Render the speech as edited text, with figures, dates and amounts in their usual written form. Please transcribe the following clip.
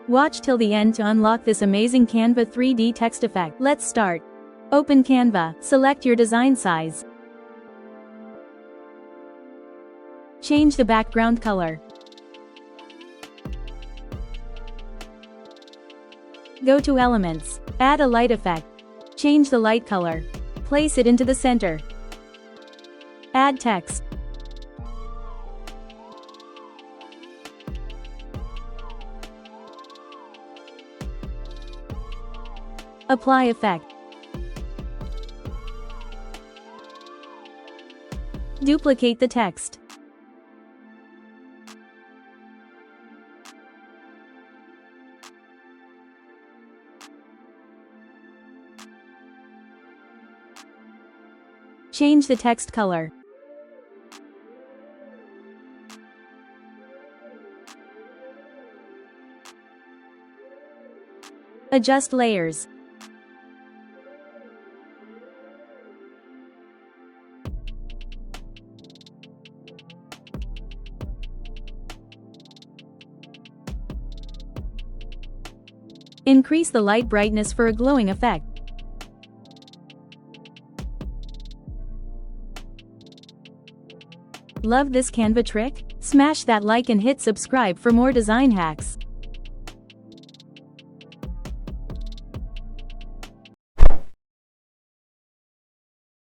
Watch till the end to unlock this amazing Canva 3D text effect. Let's start. Open Canva, select your design size. Change the background color. Go to Elements, add a light effect. Change the light color. Place it into the center. Add text. Apply effect. Duplicate the text. Change the text color. Adjust layers. Increase the light brightness for a glowing effect. Love this Canva trick? Smash that like and hit subscribe for more design hacks.